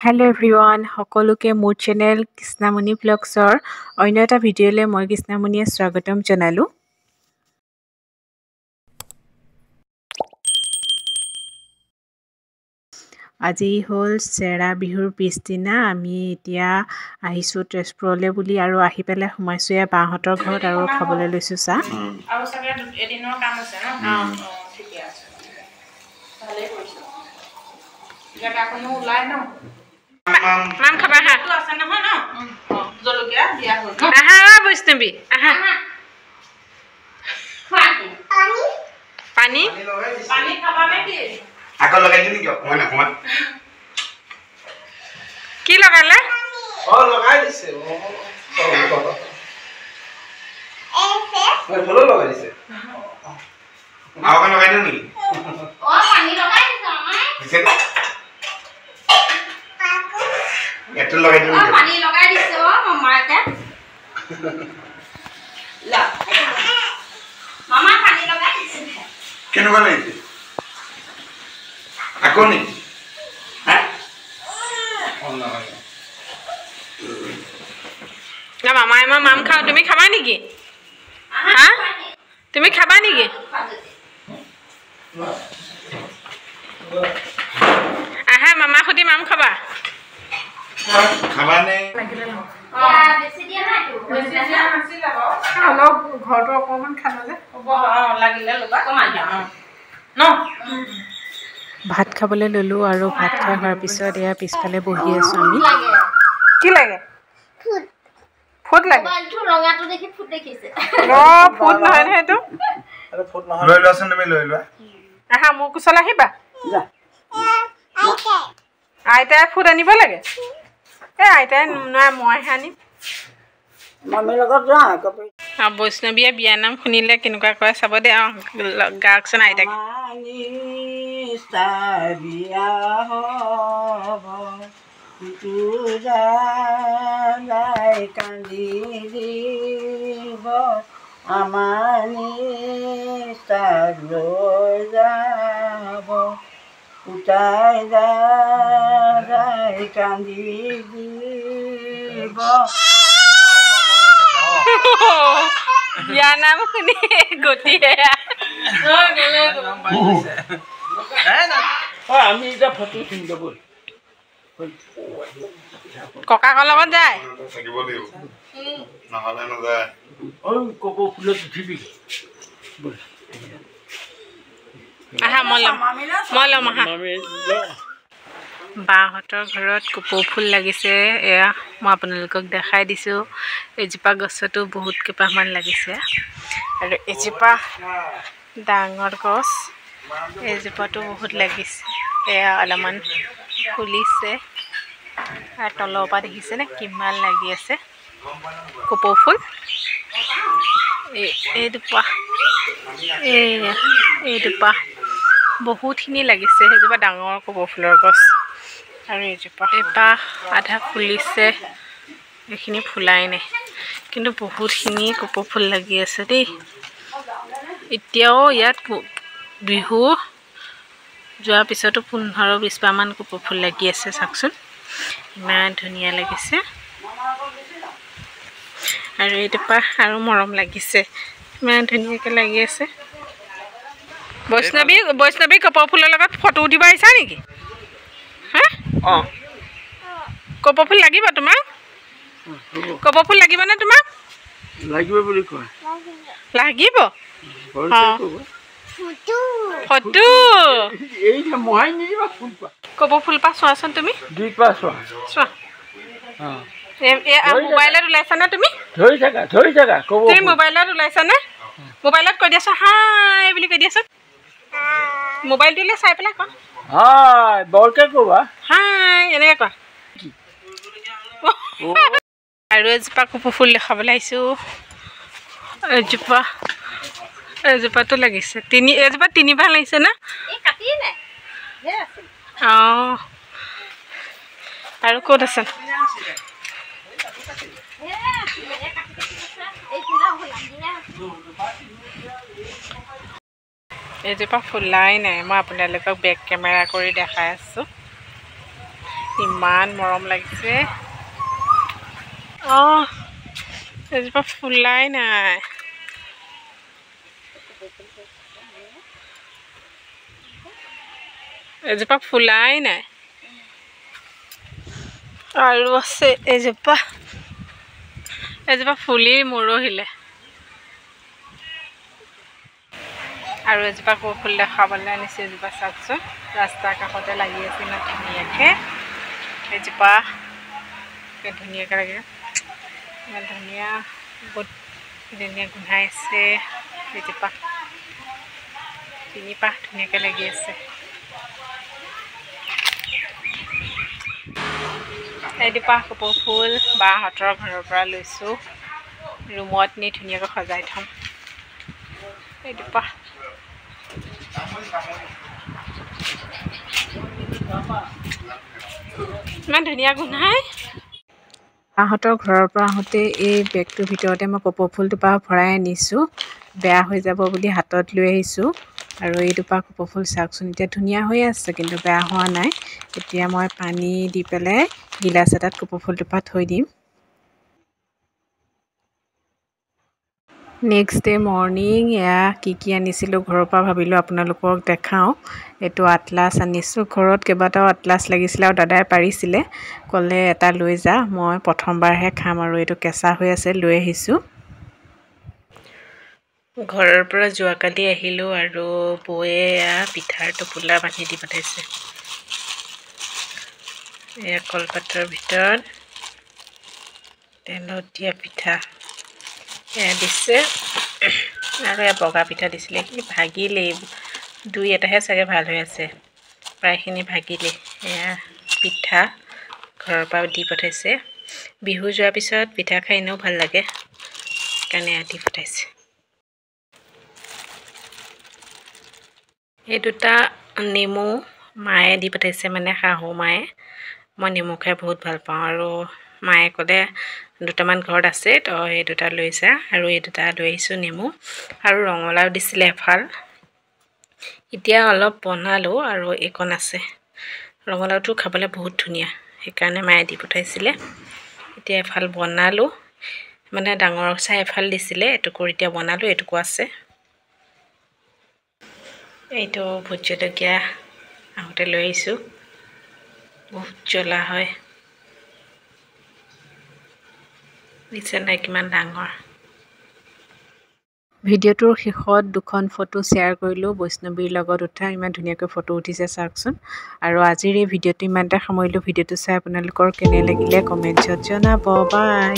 Hello everyone, সকলোকে মোৰ channel Krishnamani ব্লগছৰ অন্য এটা ভিডিঅ'লৈ মই কৃষ্ণামণিয়ে স্বাগতম জনালো। আজি হ'ল চেৰা বিহুৰ পিছদিনা আমি এতিয়া আহিছোঁ তেজপুৰলৈ বুলি আৰু আহি পেলাই সোমাইছোঁ এয়া বাহঁতৰ ঘৰত আৰু খাবলৈ লৈছোঁ চাহ। আৰু চাগে এদিনৰ কাম আছে ন? ঠিকে আছে। ভালেই কৰিছোঁ। জেগাখনো ওলাই ন? মান খাবা হা তো আছে নহয় ন? জলকীয়া দিয়া হ'ল ন? আহা বৈষ্ণৱী আহা। পানী পানী খাবা নেকি? আকৌ লগাই দিম নেকি অকমান অকমান কি লগালে লগাই দিছে ফলো লগাই দিছে আৰু অকণ লগাই দিম নেকি পানী লগাই দিছে এটো লগাই দিম নেকি পানী লগাই দিছে মামাকে লা মামা পানী লগাই দিছে কেনেকুৱা লাগিছে আকৌ নেকি মামাই মই মাম খাওঁ তুমি খাবা নেকি হা তুমি খাবা নেকি আহা মামা সৈতে মাম খাবা খাবানে অলপ ঘৰটো অকণমান খালে লাগিলে ল'বা কমাই দিয়া ন ভাত খাবলৈ ল'লোঁ আৰু ভাত খাই হোৱাৰ পিছত এয়া পিছফালে বহি আছোঁ আমি কি লাগে ফুট লাগে ৰঙাটো দেখি ফুট দেখিছে ফুট নহয় নহয় এইটো লৈ লোৱাচোন তুমি লৈ লোৱা আহা মোৰ কোচল আহিবা আইতাই ফুট আনিব লাগে এই আইতাই নহয় মইহে আনিম মামীৰ লগত যোৱা বৈষ্ণৱীয়ে বিয়ানাম শুনিলে কেনেকুৱা কৰে চাব দে গাওকচোন আইতাক বিয়া কান্দি দিব আমাৰ নিষ্ঠাক লৈ যাব উটাই যায় কান্দি দিব বিয়ানাম শুনি গতিয়ে আমি এতিয়া ফটো চিনি যাব ককাকৰ লগত যায় থাকিব লাগিব নহ'লে নাযায় কপৌ ফুলত উঠিবি আহা মই ল'ম আহা বাহঁতৰ ঘৰত কপৌ ফুল লাগিছে এয়া মই আপোনালোকক দেখাই দিছোঁ এজোপা গছতো বহুত কেইপাহমান লাগিছে আৰু এজোপা ডাঙৰ গছ এজোপাতো বহুত লাগিছে এয়া অলপমান ফুলিছে আৰু তলৰ পৰা দেখিছেনে কিমান লাগি আছে কপৌ ফুল এইজোপা বহুতখিনি লাগিছে সেইজোপা ডাঙৰ কপৌ ফুলৰ গছ আৰু এইজোপা আধা ফুলিছে এইখিনি ফুলাই নাই কিন্তু বহুতখিনি কপৌ ফুল লাগি আছে দেই এতিয়াও ইয়াত বিহু যোৱাৰ পিছতো 15-20পাহমান কপৌ ফুল লাগি আছে চাওকচোন ইমান ধুনীয়া লাগিছে আৰু এইজোপা আৰু মৰম লাগিছে ইমান ধুনীয়াকৈ লাগি আছে বৈষ্ণৱী কপৌ ফুলৰ লগত ফটো উঠিব আহিছা নেকি হা কপৌ ফুল লাগিব তোমাক কপৌ ফুল লাগিবনে তোমাক লাগিব বুলি কয় লাগিব ফটো কপৌ ফুল পা চোৱাচোন তুমি চোৱা মোবাইলত ওলাইছানে তুমি তুমি মোবাইলত ওলাইছানে মোবাইলত কৈ দিয়াছোন হাই বুলি কৈ দিয়াচোন মোবাইলটোলৈ চাই পেলাই কোৱা হাই বৰকে ক'বা হাই এনেকৈ কোৱা আৰু এজোপা কপৌ ফুল দেখাবলৈ আহিছোঁ এজোপাতো লাগিছে এজোপা 3পাহ লাগিছে না অঁ আৰু ক'ত আছে এজোপা ফুলাই নাই মই আপোনালোকক বেক কেমেৰা কৰি দেখাই আছোঁ ইমান মৰম লাগিছে এজোপা ফুলাই নাই এজোপা ফুলাই নাই আৰু আছে এজোপা ফুলি মৰহিলে আৰু এজোপা ফুল দেখাবলৈ আনিছে এজোপা চাওকচোন ৰাস্তাৰ কাষতে লাগি আছে ইমান ধুনীয়াকৈ এজোপা ধুনীয়াকৈ লাগে ইমান ধুনীয়া বহুত ধুনীয়া গোন্ধাই আছে এজোপা তিনিপাহ ধুনীয়াকৈ লাগি আছে এইজোপা কপৌ ফুল বাহঁতৰ ঘৰৰ পৰা লৈছোঁ ৰুমত নি ধুনীয়াকৈ সজাই থ'ম এইজোপা ইমান ধুনীয়া গোন্ধাই বাহঁতৰ ঘৰৰ পৰা আহোঁতে এই বেগটোৰ ভিতৰতে মই কপৌ ফুল দুপাহ ভৰাই আনিছোঁ বেয়া হৈ যাব বুলি হাতত লৈ আহিছোঁ আৰু এই দুপাহ কপৌ ফুল চাওকচোন এতিয়া ধুনীয়া হৈ আছে কিন্তু বেয়া হোৱা নাই এতিয়া মই পানী দি পেলাই গিলাচ এটাত কপৌ ফুল দুপাহ থৈ দিম নেক্সট ডে মৰ্ণিং এয়া কি আনিছিলোঁ ঘৰৰ পৰা ভাবিলোঁ আপোনালোকক দেখাওঁ এইটো আটলাছ আনিছোঁ ঘৰত কেইবাটাও আটলাছ লাগিছিলে আৰু দাদাই পাৰিছিলে ক'লে এটা লৈ যা মই প্ৰথমবাৰহে খাম আৰু এইটো কেঁচা হৈ আছে লৈ আহিছোঁ ঘৰৰ পৰা যোৱাকালি আহিলোঁ আৰু বৌয়ে পিঠাৰ টোপোলা বান্ধি দি পঠাইছে এয়া কলপাতৰ ভিতৰত তেলত দিয়া পিঠা এয়া দিছে আৰু এয়া বগা পিঠা দিছিলে এইখিনি ভাগিলেই দুই এটাহে চাগে ভাল হৈ আছে প্ৰায়খিনি ভাগিলে এয়া পিঠা ঘৰৰ পৰা দি পঠাইছে বিহু যোৱাৰ পিছত পিঠা খাই এনেও ভাল লাগে সেইকাৰণে দি পঠাইছে এই দুটা নেমু মায়ে দি পঠাইছে মানে শাহু মায়ে মই নেমু খাই বহুত ভাল পাওঁ আৰু মায়ে ক'লে দুটামান ঘৰত আছে তো এই দুটা লৈ যা আৰু এই দুটা লৈ আহিছোঁ নেমু আৰু ৰঙালাও দিছিলে এফাল এতিয়া অলপ বনালোঁ আৰু এইকণ আছে ৰঙালাওটো খাবলৈ বহুত ধুনীয়া সেইকাৰণে মায়ে দি পঠাইছিলে এতিয়া এফাল বনালোঁ মানে ডাঙৰ চাই এফাল দিছিলে এটুকুৰ এতিয়া বনালোঁ এটুকু আছে এইটো ভোট জলকীয়া আহোঁতে লৈ আহিছোঁ বহুত জ্বলা হয় নিচে নাই কিমান ডাঙৰ ভিডিঅ'টোৰ শেষত দুখন ফটো শ্বেয়াৰ কৰিলোঁ বৈষ্ণৱীৰ লগত উঠা ইমান ধুনীয়াকৈ ফটো উঠিছে চাওকচোন আৰু আজিৰ এই ভিডিঅ'টো ইমানতে সামৰিলোঁ ভিডিঅ'টো চাই আপোনালোকৰ কেনে লাগিলে কমেণ্টছত জনাব বাই